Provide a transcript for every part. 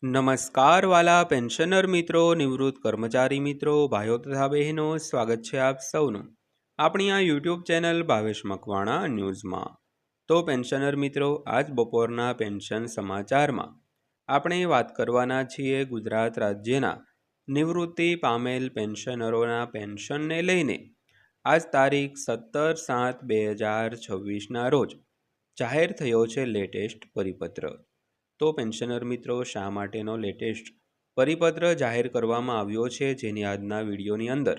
નમસ્કાર વાલા પેન્શનર મિત્રો, નિવૃત્ત કર્મચારી મિત્રો, ભાઈઓ તથા બહેનો, સ્વાગત છે આપ સૌનું આપણી આ યુટ્યુબ ચેનલ ભાવેશ મકવાણા ન્યૂઝમાં। તો પેન્શનર મિત્રો, આજ બપોરના પેન્શન સમાચારમાં આપણે વાત કરવાના છીએ ગુજરાત રાજ્યના નિવૃત્તિ પામેલ પેન્શનરોના પેન્શનને લઈને આજ તારીખ 17/7/2026ના રોજ જાહેર થયો છે લેટેસ્ટ પરિપત્ર। તો પેન્શનર મિત્રો, શા માટેનો લેટેસ્ટ પરિપત્ર જાહેર કરવામાં આવ્યો છે, જેની આજના વિડીયોની અંદર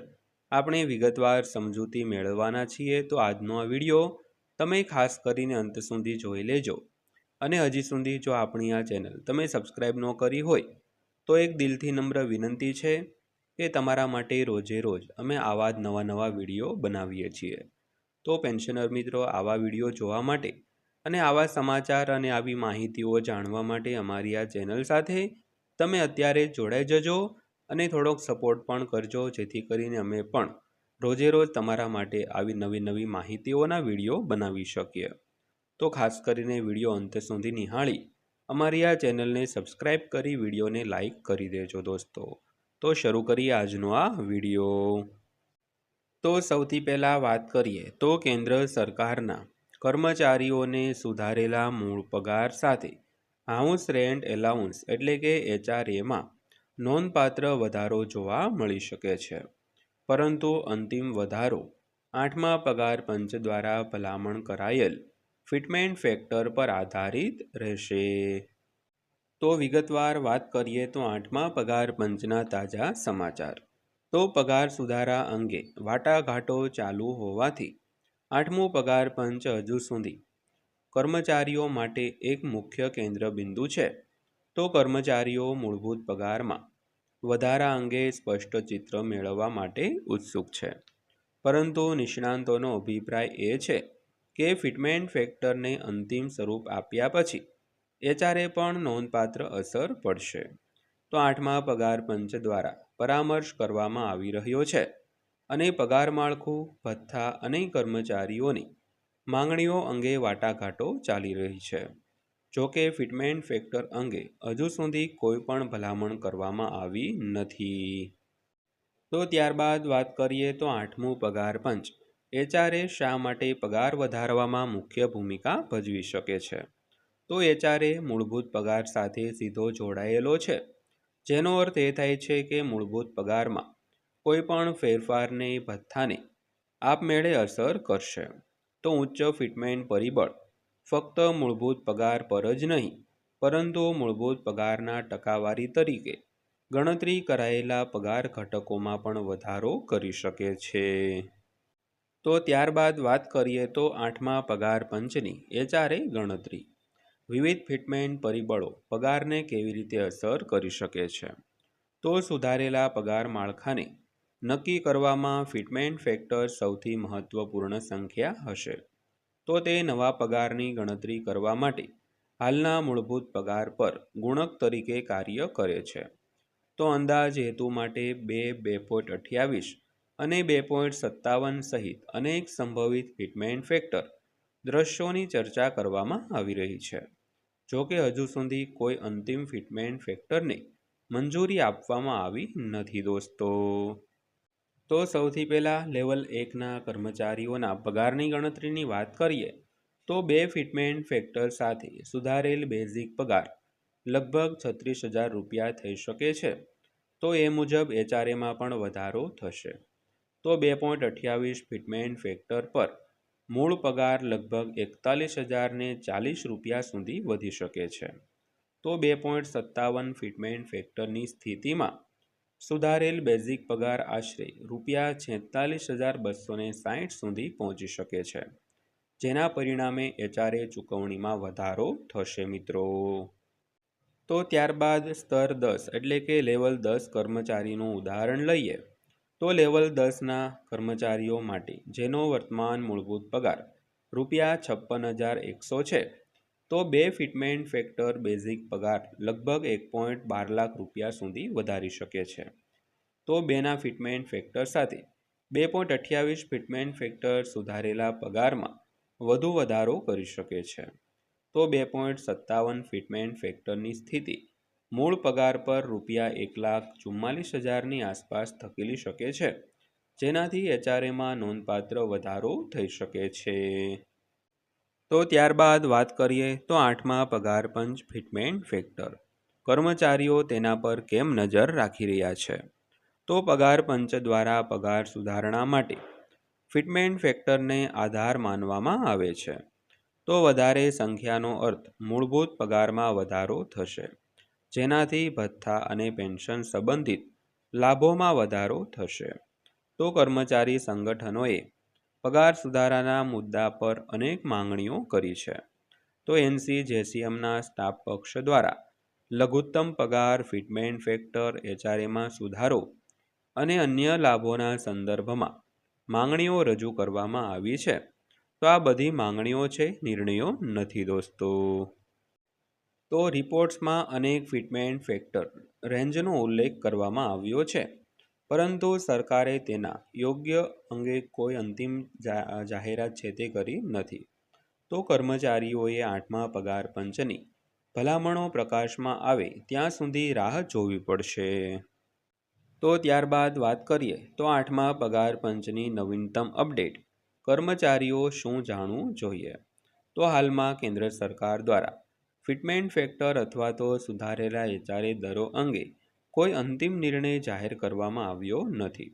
આપણે વિગતવાર સમજૂતી મેળવવાના છીએ। તો આજનો આ વિડીયો તમે ખાસ કરીને અંત સુધી જોઈ લેજો। અને હજી સુધી જો આપણી આ ચેનલ તમે સબસ્ક્રાઈબ ન કરી હોય તો એક દિલથી નમ્ર વિનંતી છે કે તમારા માટે રોજે રોજ અમે આવા જ નવા વિડીયો બનાવીએ છીએ। તો પેન્શનર મિત્રો, આવા વિડીયો જોવા માટે અને આવા સમાચાર અને આવી માહિતીઓ જાણવા માટે અમારી આ ચેનલ સાથે તમે અત્યારે જોડાઈ જજો અને થોડોક સપોર્ટ પણ કરજો, જેથી કરીને અમે પણ રોજે રોજ તમારા માટે આવી નવી માહિતીઓના વિડીયો બનાવી શકીએ। તો ખાસ કરીને વિડીયો અંત સુધી નિહાળી અમારી આ ચેનલને સબસ્ક્રાઈબ કરી વિડીયોને લાઈક કરી દેજો દોસ્તો। તો શરૂ કરીએ આજનો આ વિડીયો। તો સૌથી પહેલાં વાત કરીએ તો કેન્દ્ર સરકારના કર્મચારીઓને સુધારેલા મૂળ પગાર સાથે હાઉસ રેન્ટ એલાઉન્સ એટલે કે HRAમાં નોંધપાત્ર વધારો જોવા મળી શકે છે, પરંતુ અંતિમ વધારો 8મા પગાર પંચ દ્વારા ભલામણ કરાયેલ ફિટમેન્ટ ફેક્ટર પર આધારિત રહેશે। તો વિગતવાર વાત કરીએ તો 8મા પગાર પંચના તાજા સમાચાર। તો પગાર સુધારા અંગે વાટાઘાટો ચાલુ હોવાથી 8મું પગાર પંચ હજુ સુધી કર્મચારીઓ માટે એક મુખ્ય કેન્દ્ર બિંદુ છે। તો કર્મચારીઓ મૂળભૂત પગારમાં વધારા અંગે સ્પષ્ટ ચિત્ર મેળવવા માટે ઉત્સુક છે, પરંતુ નિષ્ણાંતોનો અભિપ્રાય એ છે કે ફિટમેન્ટ ફેક્ટરને અંતિમ સ્વરૂપ આપ્યા પછી HRA પણ નોંધપાત્ર અસર પડશે। તો 8મા પગાર પંચ દ્વારા પરામર્શ કરવામાં આવી રહ્યો છે અને પગાર માળખું, ભથ્થા અને કર્મચારીઓની માંગણીઓ અંગે વાટાઘાટો ચાલી રહી છે। જોકે ફિટમેન્ટ ફેક્ટર અંગે હજુ સુધી કોઈ પણ ભલામણ કરવામાં આવી નથી। તો ત્યારબાદ વાત કરીએ તો 8મું પગાર પંચ HRA શા માટે પગાર વધારવામાં મુખ્ય ભૂમિકા ભજવી શકે છે। તો HRA મૂળભૂત પગાર સાથે સીધો જોડાયેલો છે, જેનો અર્થ એ થાય છે કે મૂળભૂત પગારમાં કોઈ પણ ફેરફારને ભથ્થાને આપમેળે અસર કરશે। તો ઉચ્ચ ફિટમેન્ટ પરિબળ ફક્ત મૂળભૂત પગાર પર જ નહીં, પરંતુ મૂળભૂત પગારના ટકાવારી તરીકે ગણતરી કરાયેલા પગાર ઘટકોમાં પણ વધારો કરી શકે છે। તો ત્યારબાદ વાત કરીએ તો 8મા પગાર પંચની HRA ગણતરી। વિવિધ ફિટમેન્ટ પરિબળો પગારને કેવી રીતે અસર કરી શકે છે। તો સુધારેલા પગાર માળખાને નક્કી કરવામાં ફિટમેન્ટ ફેક્ટર સૌથી મહત્વપૂર્ણ સંખ્યા હશે। તો તે નવા પગારની ગણતરી કરવા માટે હાલના મૂળભૂત પગાર પર ગુણક તરીકે કાર્ય કરે છે। તો અંદાજ હેતુ માટે 2.28 અને 2.57 સહિત અનેક સંભવિત ફિટમેન્ટ ફેક્ટર દ્રશ્યોની ચર્ચા કરવામાં આવી રહી છે। જોકે હજુ સુધી કોઈ અંતિમ ફિટમેન્ટ ફેક્ટરને મંજૂરી આપવામાં આવી નથી દોસ્તો। તો સૌથી પહેલાં લેવલ 1ના કર્મચારીઓના પગારની ગણતરીની વાત કરીએ તો 2 ફિટમેન્ટ ફેક્ટર સાથે સુધારેલ બેઝિક પગાર લગભગ 36,000 રૂપિયા થઈ શકે છે। તો એ મુજબ HRAમાં પણ વધારો થશે। તો 2.28 ફિટમેન્ટ ફેક્ટર પર મૂળ પગાર લગભગ 41,040 રૂપિયા સુધી વધી શકે છે। તો 2.57 ફિટમેન્ટ ફેક્ટરની સ્થિતિમાં સુધારેલ બેઝિક પગાર આશરે ₹46,260 સુધી પહોંચી શકે છે, જેના પરિણામે HRA ચૂકવણીમાં વધારો થશે મિત્રો। તો ત્યારબાદ સ્તર 10 એટલે કે લેવલ 10 કર્મચારીનું ઉદાહરણ લઈએ તો લેવલ 10ના કર્મચારીઓ માટે જેનો વર્તમાન મૂળભૂત પગાર ₹56,100 છે, તો 2 ફિટમેન્ટ ફેક્ટર બેઝિક પગાર લગભગ 1.12 લાખ રૂપિયા સુધી વધારી શકે છે। તો 2ના ફિટમેન્ટ ફેક્ટર સાથે 2.28 ફિટમેન્ટ ફેક્ટર સુધારેલા પગારમાં વધુ વધારો કરી શકે છે। તો 2.57 ફિટમેન્ટ ફેક્ટરની સ્થિતિ મૂળ પગાર પર ₹1,44,000ની આસપાસ ધકેલી શકે છે, જેનાથી એચઆરએમાં નોંધપાત્ર વધારો થઈ શકે છે. તો ત્યારબાદ વાત કરીએ તો 8મા પગાર પંચ ફિટમેન્ટ ફેક્ટર. કર્મચારીઓ તેના પર કેમ નજર રાખી રહ્યા છે? તો પગાર પંચ દ્વારા પગાર સુધારણા માટે ફિટમેન્ટ ફેક્ટરને આધાર માનવામાં આવે છે. તો વધારે સંખ્યાનો અર્થ મૂળભૂત પગારમાં વધારો થશે, જેનાથી ભથ્થા અને પેન્શન સંબંધિત લાભોમાં વધારો થશે. તો કર્મચારી સંગઠનોએ પગાર સુધારાના મુદ્દા પર અનેક માંગણીઓ કરી છે. તો NCJCMના સ્ટાફ પક્ષ દ્વારા લઘુત્તમ પગાર, ફિટમેન્ટ ફેક્ટર, એચઆરએમાં સુધારો અને અન્ય લાભોના સંદર્ભમાં માંગણીઓ રજૂ કરવામાં આવી છે. તો આ બધી માંગણીઓ છે, નિર્ણયો નથી દોસ્તો. તો રિપોર્ટ્સમાં અનેક ફિટમેન્ટ ફેક્ટર રેન્જનો ઉલ્લેખ કરવામાં આવ્યો છે, પરંતુ સરકારે તેના યોગ્ય અંગે કોઈ અંતિમ જાહેરાત છે તે કરી નથી. તો કર્મચારીઓએ 8મા પગાર પંચની ભલામણો પ્રકાશમાં આવે ત્યાં સુધી રાહ જોવી પડશે. તો ત્યારબાદ વાત કરીએ તો 8મા પગાર પંચની નવીનતમ અપડેટ. કર્મચારીઓ શું જાણવું જોઈએ? તો હાલમાં કેન્દ્ર સરકાર દ્વારા ફિટમેન્ટ ફેક્ટર અથવા તો સુધારેલા એચઆરએ દરો અંગે કોઈ અંતિમ નિર્ણય જાહેર કરવામાં આવ્યો નથી.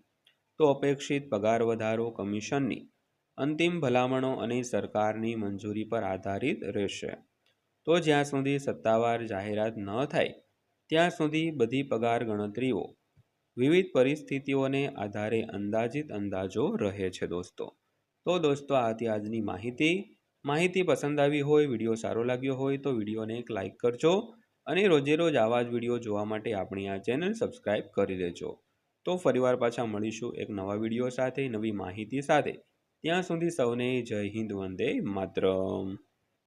તો અપેક્ષિત પગાર વધારો કમિશનની અંતિમ ભલામણો અને સરકારની મંજૂરી પર આધારિત રહેશે. તો જ્યાં સુધી સત્તાવાર જાહેરાત ન થાય ત્યાં સુધી બધી પગાર ગણતરીઓ વિવિધ પરિસ્થિતિઓને આધારે અંદાજિત અંદાજો રહે છે દોસ્તો. તો દોસ્તો આ હતી આજની માહિતી પસંદ આવી હોય, વિડીયો સારો લાગ્યો હોય તો વિડીયોને એક લાઇક કરજો અને રોજે રોજ આવા જ વિડીયો જોવા માટે આપણી આ ચેનલ સબસ્ક્રાઈબ કરી લેજો. તો ફરીવાર પાછા મળીશું એક નવા વિડીયો સાથે, નવી માહિતી સાથે. ત્યાં સુધી સૌને જય હિન્દ, વંદે માતરમ.